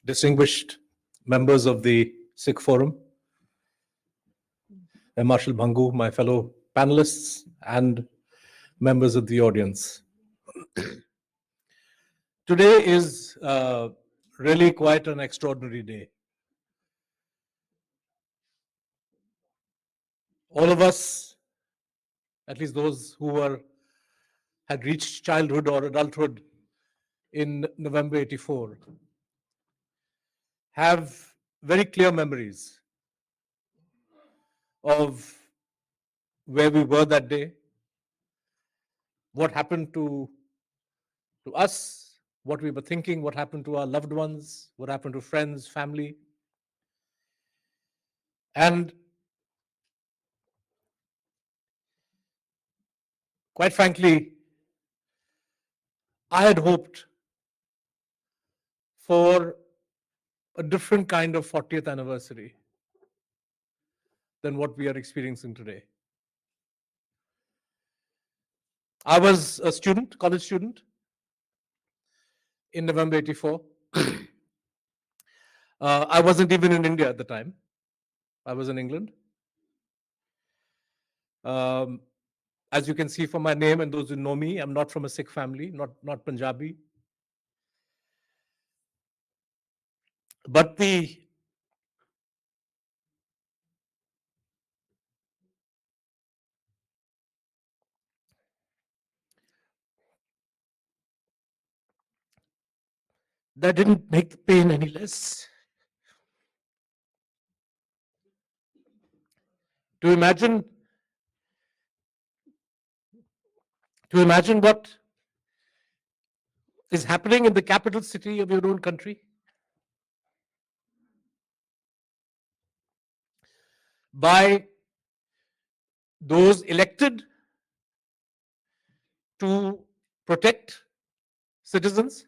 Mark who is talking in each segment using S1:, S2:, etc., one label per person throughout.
S1: distinguished members of the Sikh Forum, Marshal Bhangu, my fellow panelists, and members of the audience. Today is really quite an extraordinary day. All of us, at least those who had reached childhood or adulthood in November 84, have very clear memories of where we were that day, what happened to us, what we were thinking, what happened to our loved ones, what happened to friends, family. And quite frankly, I had hoped for a different kind of 40th anniversary than what we are experiencing today. I was a student, college student, in November 84. I wasn't even in India at the time. I was in England. As you can see from my name and those who know me, I'm not from a Sikh family, not Punjabi. But that didn't make the pain any less. To imagine what is happening in the capital city of your own country, by those elected to protect citizens,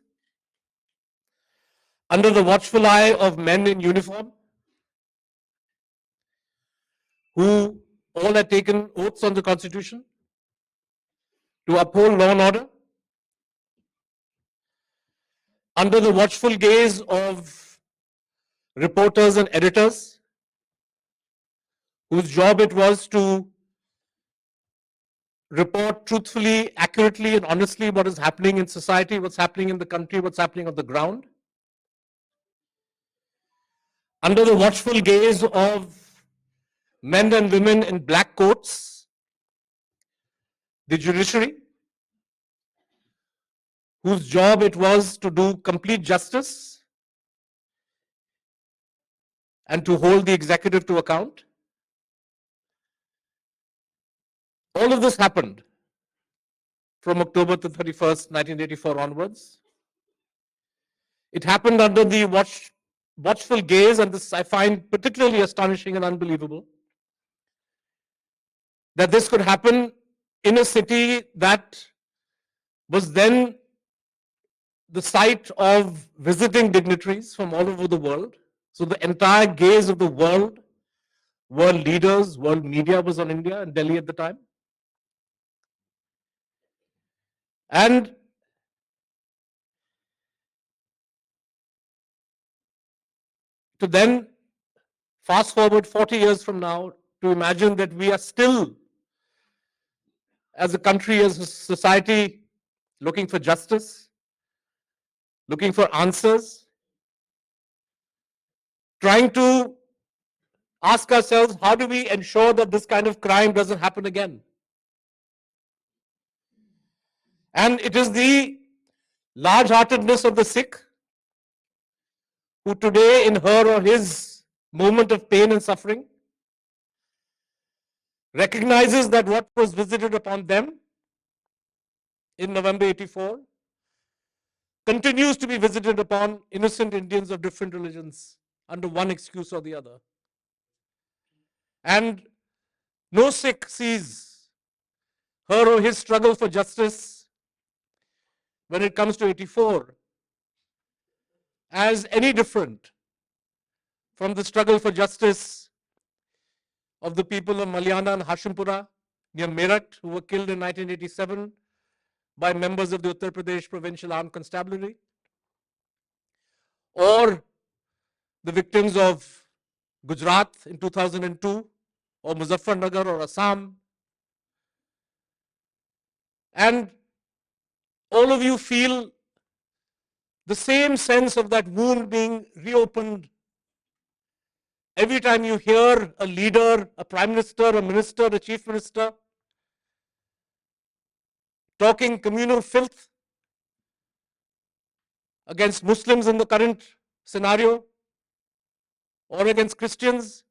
S1: under the watchful eye of men in uniform, who all had taken oaths on the Constitution to uphold law and order, under the watchful gaze of reporters and editors, whose job it was to report truthfully, accurately, and honestly what is happening in society, what's happening in the country, what's happening on the ground. Under the watchful gaze of men and women in black coats, the judiciary, whose job it was to do complete justice and to hold the executive to account. All of this happened from October 31st, 1984 onwards. It happened under the watchful gaze, and this I find particularly astonishing and unbelievable, that this could happen in a city that was then the site of visiting dignitaries from all over the world. So the entire gaze of the world leaders, world media was on India and Delhi at the time. And to then fast forward 40 years from now, to imagine that we are still, as a country, as a society, looking for justice, looking for answers, trying to ask ourselves, how do we ensure that this kind of crime doesn't happen again? And it is the large-heartedness of the Sikh who today, in her or his moment of pain and suffering, recognizes that what was visited upon them in November 84 continues to be visited upon innocent Indians of different religions under one excuse or the other. And no Sikh sees her or his struggle for justice when it comes to 84 as any different from the struggle for justice of the people of Malyana and Hashimpura near Meerut, who were killed in 1987 by members of the Uttar Pradesh Provincial Armed Constabulary, or the victims of Gujarat in 2002, or Muzaffarnagar or Assam. And all of you feel the same sense of that wound being reopened every time you hear a leader, a prime minister, a minister, a chief minister talking communal filth against Muslims in the current scenario, or against Christians,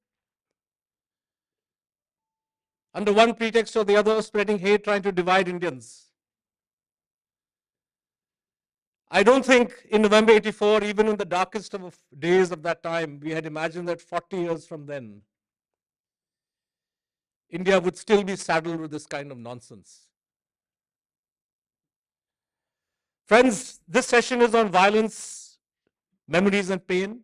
S1: under one pretext or the other, spreading hate, trying to divide Indians. I don't think in November 84, even in the darkest of days of that time, we had imagined that 40 years from then, India would still be saddled with this kind of nonsense. Friends, this session is on violence, memories, and pain.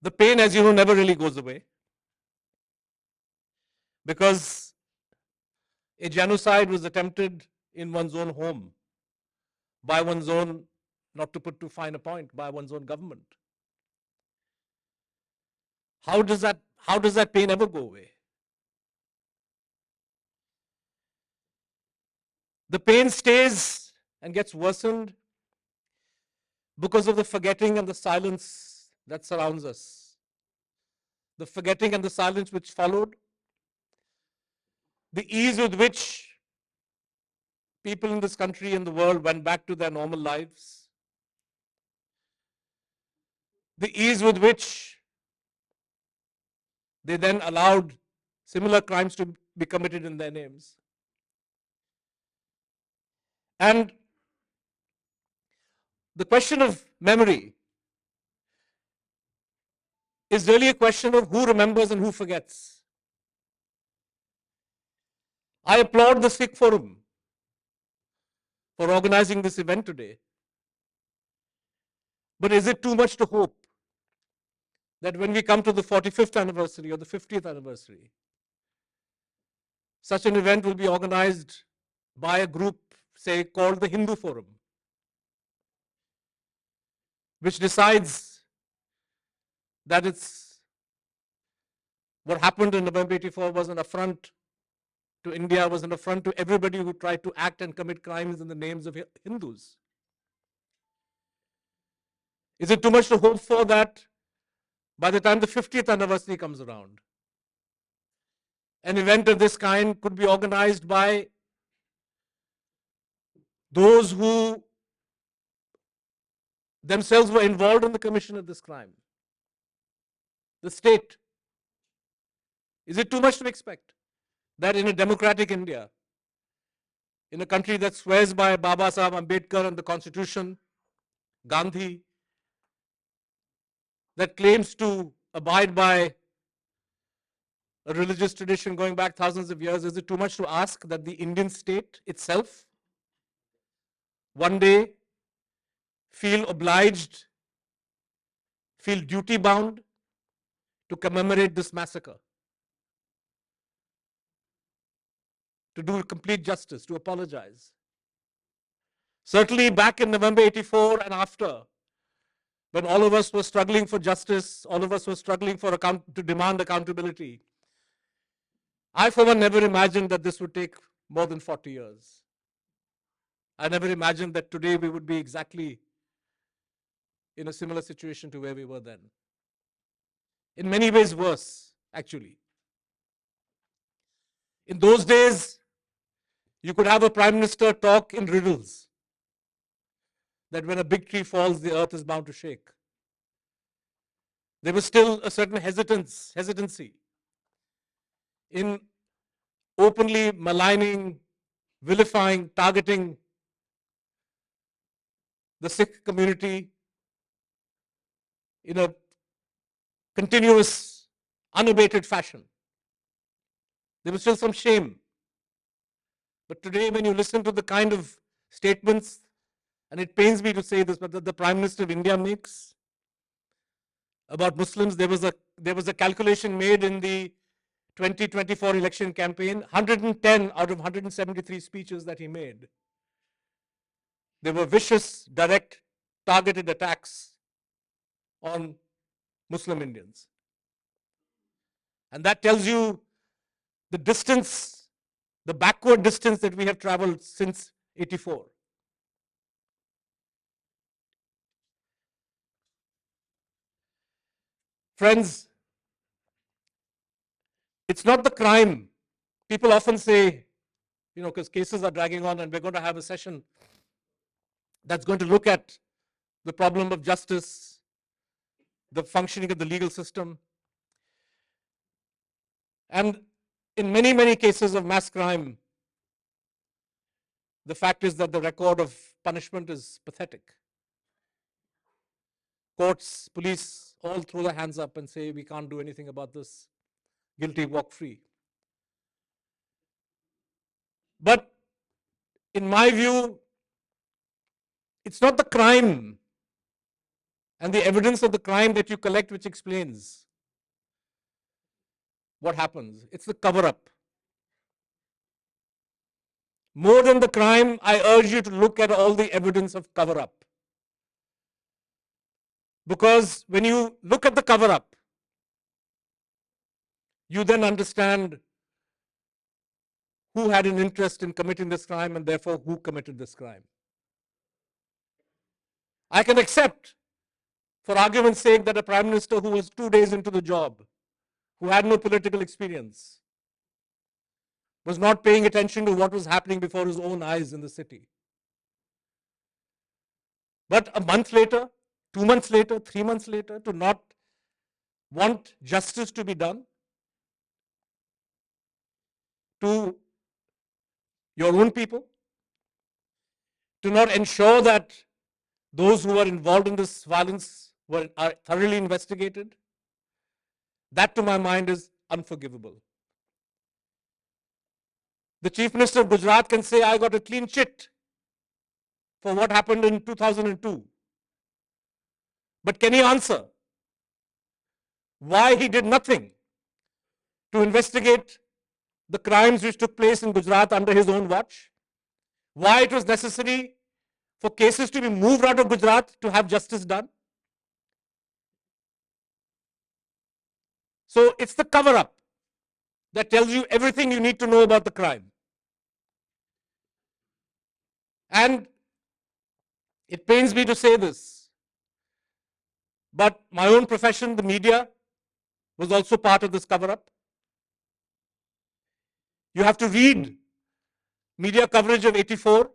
S1: The pain, as you know, never really goes away, because a genocide was attempted in one's own home, by one's own, not to put too fine a point, by one's own government. How does that pain ever go away? The pain stays and gets worsened because of the forgetting and the silence that surrounds us. The forgetting and the silence which followed, the ease with which people in this country and the world went back to their normal lives, the ease with which they then allowed similar crimes to be committed in their names. And the question of memory is really a question of who remembers and who forgets. I applaud the Sikh Forum for organizing this event today. But is it too much to hope that when we come to the 45th anniversary or the 50th anniversary, such an event will be organized by a group, say, called the Hindu Forum, which decides that what happened in November 84 was an affront to India, was an affront to everybody who tried to act and commit crimes in the names of Hindus? Is it too much to hope for that by the time the 50th anniversary comes around, an event of this kind could be organized by those who themselves were involved in the commission of this crime? The state. Is it too much to expect that in a democratic India, in a country that swears by Baba Sahib Ambedkar and the Constitution, Gandhi, that claims to abide by a religious tradition going back thousands of years, is it too much to ask that the Indian state itself one day feel obliged, feel duty bound to commemorate this massacre, to do complete justice, to apologize? Certainly back in November 84 and after, when all of us were struggling for justice, all of us were struggling to demand accountability, I for one never imagined that this would take more than 40 years. I never imagined that today we would be exactly in a similar situation to where we were then. In many ways worse, actually. In those days, you could have a prime minister talk in riddles, that when a big tree falls, the earth is bound to shake. There was still a certain hesitancy in openly maligning, vilifying, targeting the Sikh community in a continuous, unabated fashion. There was still some shame. But today, when you listen to the kind of statements, and it pains me to say this, but that the Prime Minister of India makes about Muslims, there was a calculation made in the 2024 election campaign, 110 out of 173 speeches that he made, they were vicious, direct targeted attacks on Muslim Indians. And that tells you the distance, the backward distance that we have traveled since 84. Friends, it's not the crime. People often say, because cases are dragging on, and we're going to have a session that's going to look at the problem of justice, the functioning of the legal system. And in many, many cases of mass crime, the fact is that the record of punishment is pathetic. Courts, police all throw their hands up and say, we can't do anything about this. Guilty, walk free. But in my view, it's not the crime and the evidence of the crime that you collect which explains what happens. It's the cover-up. More than the crime, I urge you to look at all the evidence of cover-up. Because when you look at the cover-up, you then understand who had an interest in committing this crime and therefore who committed this crime. I can accept, for argument's sake, that a prime minister who was 2 days into the job, who had no political experience, was not paying attention to what was happening before his own eyes in the city. But a month later, 2 months later, 3 months later, to not want justice to be done to your own people, to not ensure that those who are involved in this violence are thoroughly investigated, that to my mind is unforgivable. The Chief Minister of Gujarat can say, I got a clean chit for what happened in 2002. But can he answer why he did nothing to investigate the crimes which took place in Gujarat under his own watch? Why it was necessary for cases to be moved out of Gujarat to have justice done? So it's the cover-up that tells you everything you need to know about the crime. And it pains me to say this, but my own profession, the media, was also part of this cover-up. You have to read media coverage of 84.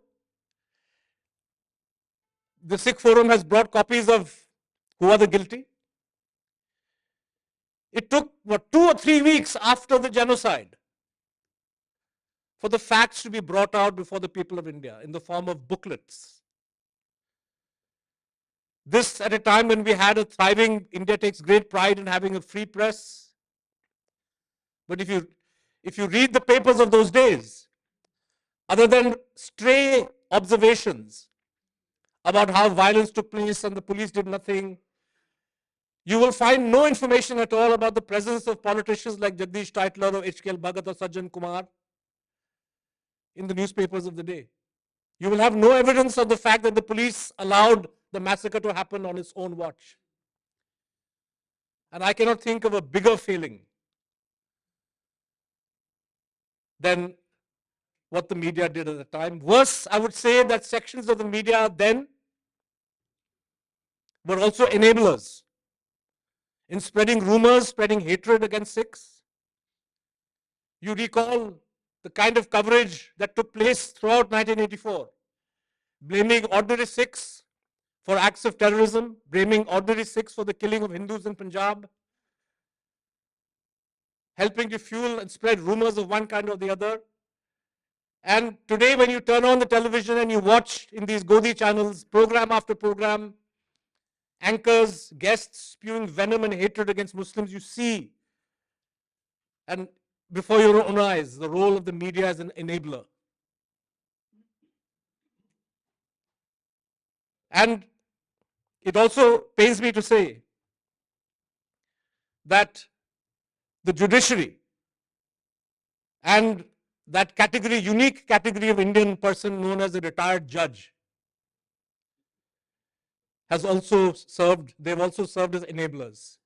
S1: The Sikh Forum has brought copies of Who Are the Guilty. It took, 2 or 3 weeks after the genocide for the facts to be brought out before the people of India in the form of booklets. This at a time when we had a thriving, India takes great pride in having a free press. But if you read the papers of those days, other than stray observations about how violence took place and the police did nothing, you will find no information at all about the presence of politicians like Jagdish Titler or H.K.L. Bhagat or Sajjan Kumar in the newspapers of the day. You will have no evidence of the fact that the police allowed the massacre to happen on its own watch. And I cannot think of a bigger failing than what the media did at the time. Worse, I would say that sections of the media then were also enablers in spreading rumors, spreading hatred against Sikhs. You recall the kind of coverage that took place throughout 1984, blaming ordinary Sikhs for acts of terrorism, blaming ordinary Sikhs for the killing of Hindus in Punjab, helping to fuel and spread rumors of one kind or the other. And today when you turn on the television and you watch in these Godi channels, program after program, anchors, guests spewing venom and hatred against Muslims, you see, and before your own eyes, the role of the media as an enabler. And it also pains me to say that the judiciary and that category, unique category of Indian person known as a retired judge, has also served, they've also served as enablers.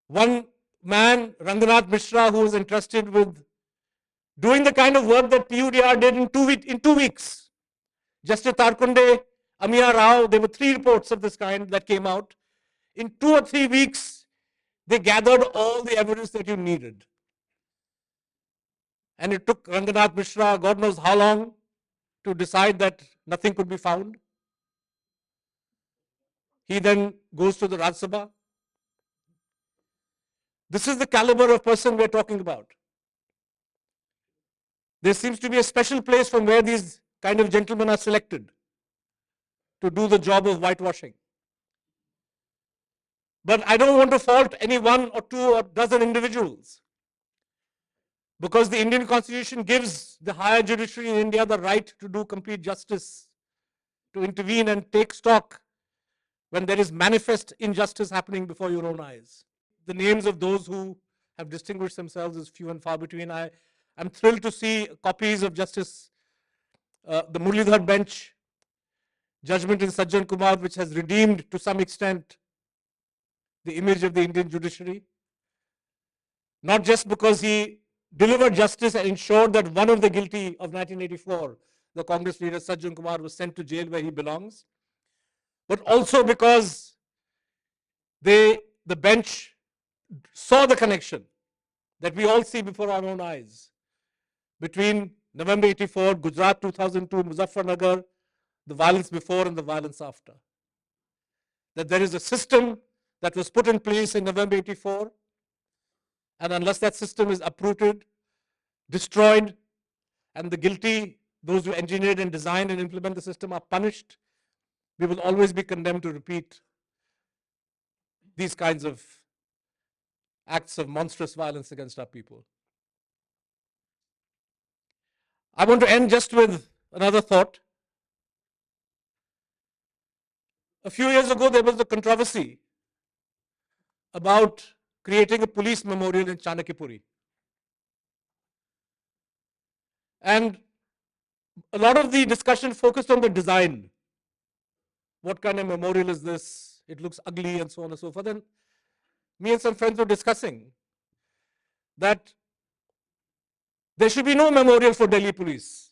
S1: One man, Ranganath Mishra, who was entrusted with doing the kind of work that PUDR did in 2 weeks. Justice Tarkunde, Amiya Rao, there were 3 reports of this kind that came out. In 2 or 3 weeks, they gathered all the evidence that you needed. And it took Ranganath Mishra, God knows how long, to decide that nothing could be found. He then goes to the Rajya Sabha. This is the caliber of person we're talking about. There seems to be a special place from where these kind of gentlemen are selected to do the job of whitewashing. But I don't want to fault any 1 or 2 or dozen individuals, because the Indian Constitution gives the higher judiciary in India the right to do complete justice, to intervene and take stock when there is manifest injustice happening before your own eyes. The names of those who have distinguished themselves is few and far between. I'm thrilled to see copies of Justice, the Muralidhar bench judgment in Sajjan Kumar, which has redeemed to some extent the image of the Indian judiciary. Not just because he delivered justice and ensured that one of the guilty of 1984, the Congress leader Sajjan Kumar, was sent to jail where he belongs, but also because the bench saw the connection that we all see before our own eyes between November 84, Gujarat 2002, Muzaffarnagar, the violence before and the violence after. That there is a system that was put in place in November 84, and unless that system is uprooted, destroyed, and the guilty, those who engineered and designed and implement the system, are punished, we will always be condemned to repeat these kinds of acts of monstrous violence against our people. I want to end just with another thought. A few years ago, there was a controversy about creating a police memorial in Chanakyapuri. And a lot of the discussion focused on the design. What kind of memorial is this? It looks ugly and so on and so forth. And me and some friends were discussing that there should be no memorial for Delhi police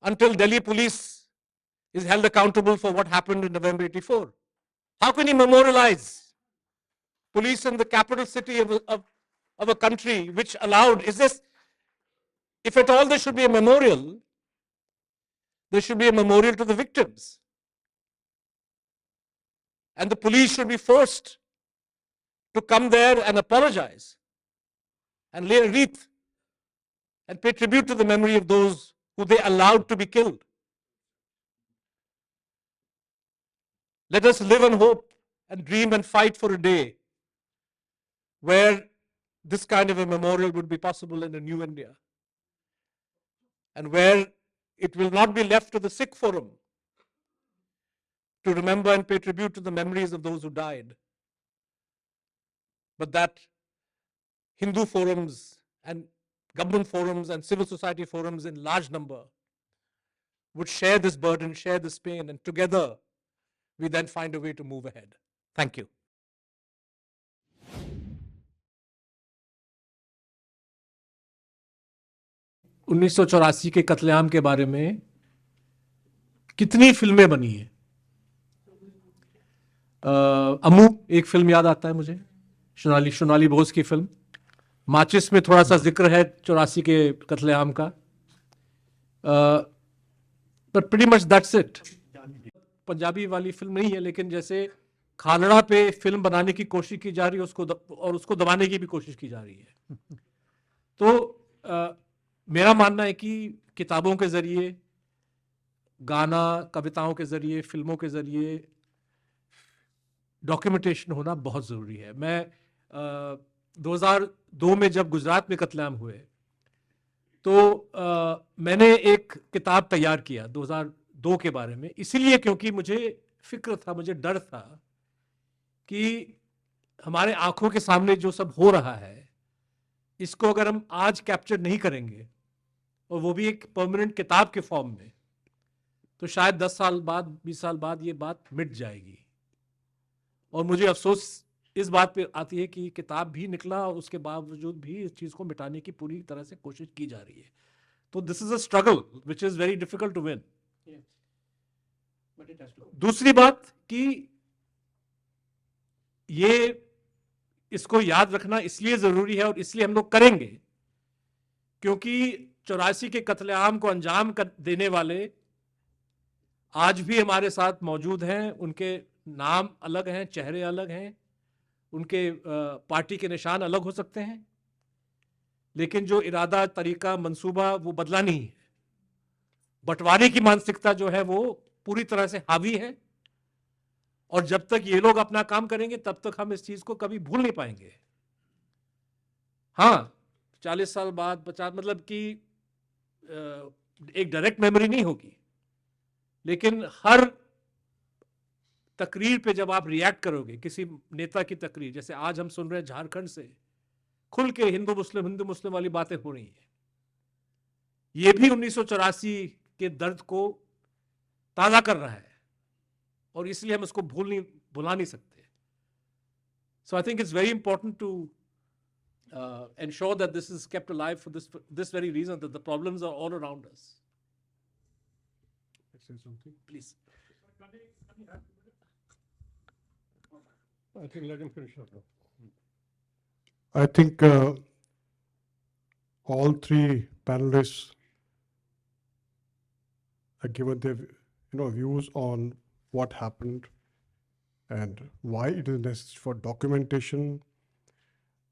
S1: until Delhi police is held accountable for what happened in November 84. How can you memorialize police in the capital city of a country which allowed, if at all there should be a memorial, there should be a memorial to the victims. And the police should be forced to come there and apologize and lay a wreath and pay tribute to the memory of those who they allowed to be killed. Let us live and hope and dream and fight for a day where this kind of a memorial would be possible in a new India, and where it will not be left to the Sikh Forum to remember and pay tribute to the memories of those who died, but that Hindu forums and government forums and civil society forums in large number would share this burden, share this pain, and together we then find a way to move ahead. Thank you. 1984 के कत्लेआम के बारे में कितनी फिल्में बनी हैं। अमू एक film याद आता है मुझे, सोनाली बोस की फिल्म। माचिस में थोड़ा सा जिक्र है 84 के कत्लेआम का, but pretty much that's it. Punjabi वाली फिल्म नहीं है, लेकिन जैसे खालड़ा पे फिल्म बनाने की कोशिश की जा रही है उसको दबाने की भी कोशिश की जा रही है। तो मेरा मानना है कि किताबों के जरिए, गाना, कविताओं के जरिए, फिल्मों के जरिए डॉक्यूमेंटेशन होना बहुत ज़रूरी है। मैं 2002 में जब गुजरात में कत्लेआम हुए तो मैंने एक किताब तैयार किया 2002 के बारे में, इसीलिए क्योंकि मुझे फिक्र था, मुझे डर था कि हमारे आंखों के सामने जो सब हो रहा है इसको अगर हम आज कैप्चर नहीं करेंगे, और वो भी एक परमानेंट किताब के फॉर्म में,
S2: तो शायद 10 साल बाद, 20 साल बाद ये बात मिट जाएगी। और मुझे अफसोस इस बात पे आती है कि किताब भी निकला और उसके बावजूद भी इस चीज को मिटाने की पूरी तरह से कोशिश की जा रही है। तो this is a struggle which is very difficult to win. दूसरी बात कि ये इसको याद रखना इसलिए जरूरी है और इसलिए हम लोग करेंगे क्योंकि 84 के कत्लेआम को अंजाम देने वाले आज भी हमारे साथ मौजूद हैं। उनके नाम अलग हैं, चेहरे अलग हैं, उनके पार्टी के निशान अलग हो सकते हैं, लेकिन जो इरादा, तरीका, मंसूबा वो बदला नहीं है। बंटवारे की मानसिकता जो है वो पूरी तरह से हावी है और जब तक ये लोग अपना काम करेंगे तब तक हम इस चीज को कभी भूल नहीं पाएंगे। हाँ, 40 साल बाद 50, मतलब कि एक डायरेक्ट मेमोरी नहीं होगी, लेकिन हर तकरीर पे जब आप रिएक्ट करोगे, किसी नेता की तकरीर, जैसे आज हम सुन रहे हैं झारखंड से खुल के हिंदू मुस्लिम वाली बातें हो रही हैं, ये भी 1984 के दर्द को ताजा कर रहा है और इसलिए हम इसको भुला नहीं सकते। So I think it's very important to ensure that this is kept alive for this very reason, that the problems are all around us.
S3: Say something,
S2: please.
S3: I think let him finish up now. I think all three panelists have given their views on what happened and why it is necessary for documentation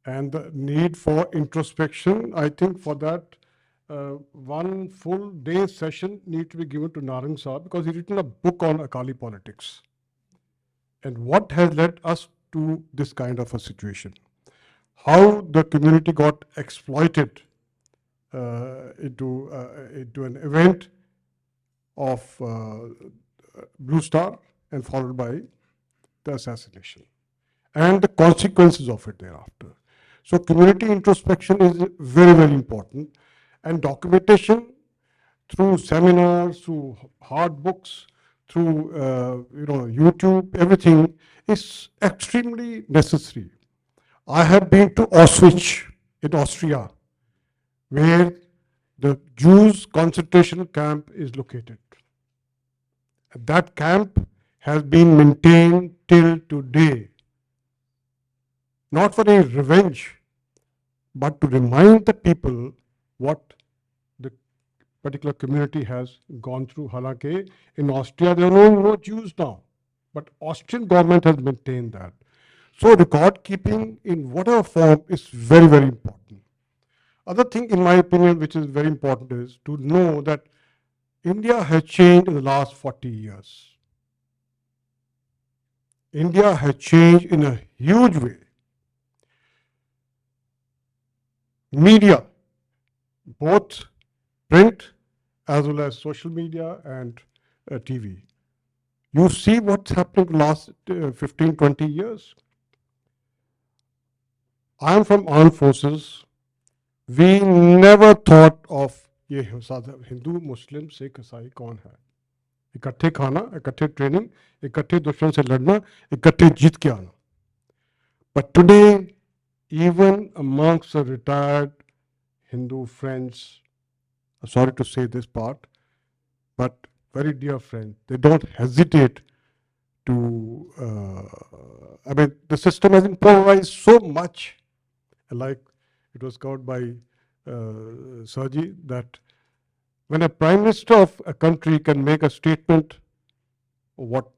S3: and the need for introspection. I think for that, one full day session needs to be given to Narang Saab because he's written a book on Akali politics and what has led us to this kind of a situation. How the community got exploited into an event of Blue Star and followed by the assassination and the consequences of it thereafter. So community introspection is very, very important, and documentation through seminars, through hard books, through YouTube, everything is extremely necessary. I have been to Auschwitz in Austria, where the Jews concentration camp is located. That camp has been maintained till today, not for any revenge, but to remind the people what the particular community has gone through. Halake, in Austria, there are no Jews now, but Austrian government has maintained that. So record keeping in whatever form is very, very important. Other thing, in my opinion, which is very important is to know that India has changed in the last 40 years. India has changed in a huge way. Media, both print as well as social media and TV. You see what's happening in the last 15, 20 years. I am from armed forces. We never thought of ये हिंदू मुस्लिम सिख ईसाई कौन है, इकट्ठे खाना, इकट्ठे training, इकट्ठे दुश्मन से लड़ना, इकट्ठे जीत के आना. But today, even amongst the retired Hindu friends, sorry to say this part, but very dear friends, they don't hesitate to, the system has been polarized so much, like it was covered by Saji, that when a prime minister of a country can make a statement, what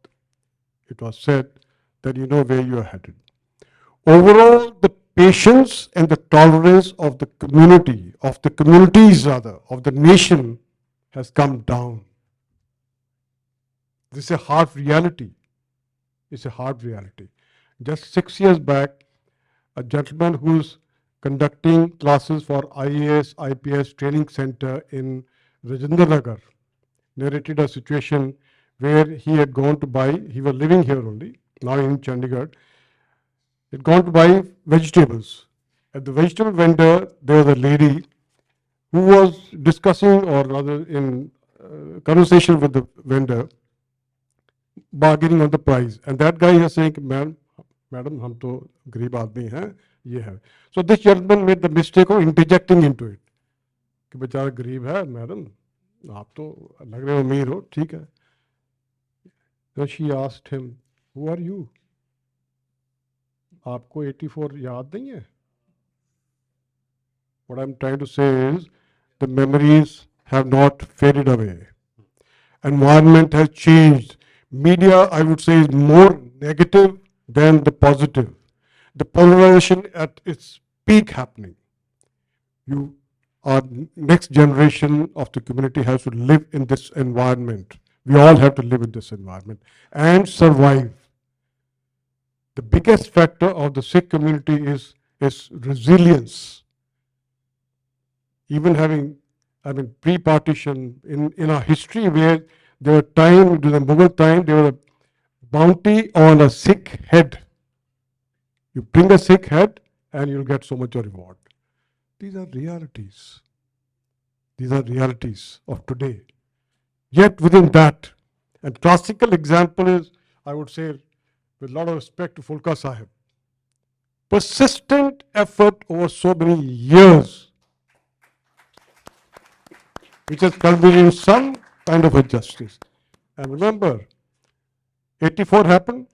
S3: it was said, then you know where you are headed. Overall, the patience and the tolerance of the community, of the communities rather, of the nation has come down. This is a hard reality. It's a hard reality. Just 6 years back, a gentleman who's conducting classes for IAS, IPS training center in Rajendra Nagar narrated a situation where he had gone to buy, he was living here only, now in Chandigarh, he had gone to buy vegetables. At the vegetable vendor, there was a lady who was discussing, or rather in conversation with the vendor, bargaining on the price, and that guy is saying, madam, hum to गरीब आदमी हैं, ये है. So this gentleman made the mistake of interjecting into it. कि बेचारा गरीब है, madam, आप तो लग रहे हो अमीर हो, ठीक है. So she asked him, who are you? आपको 84 याद नहीं है? What I'm trying to say is, the memories have not faded away. Environment has changed. Media, I would say, is more negative than the positive. The polarization at its peak happening. Our next generation of the community has to live in this environment. We all have to live in this environment and survive. The biggest factor of the Sikh community is resilience. Even having, pre-partition, in our history, where there were time, during the Mughal time, there was a bounty on a Sikh head. You bring a Sikh head and you'll get so much of reward. These are realities. These are realities of today. Yet within that, and classical example is, I would say, with a lot of respect to Fulka Sahib, persistent effort over so many years, which has culminated in some kind of a justice. And remember, 84 happened.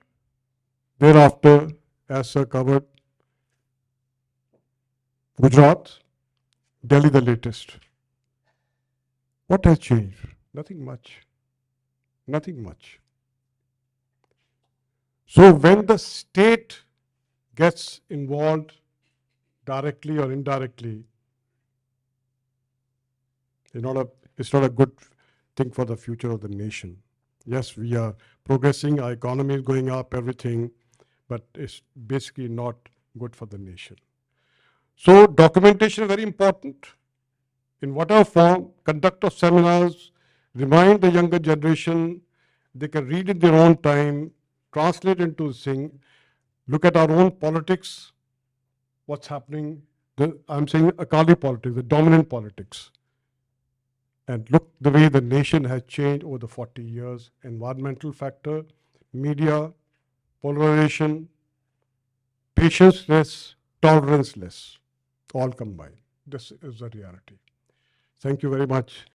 S3: Thereafter, as Sir covered, Gujarat, Delhi the latest. What has changed? Nothing much. Nothing much. So when the state gets involved directly or indirectly, it's not a good thing for the future of the nation. Yes, we are progressing, our economy is going up, everything, but it's basically not good for the nation. So documentation is very important. In whatever form, conduct of seminars, remind the younger generation, they can read in their own time, translate into Singh, look at our own politics, what's happening. I'm saying Akali politics, the dominant politics. And look the way the nation has changed over the 40 years, environmental factor, media, polarization, patience less, tolerance less, all combined. This is the reality. Thank you very much.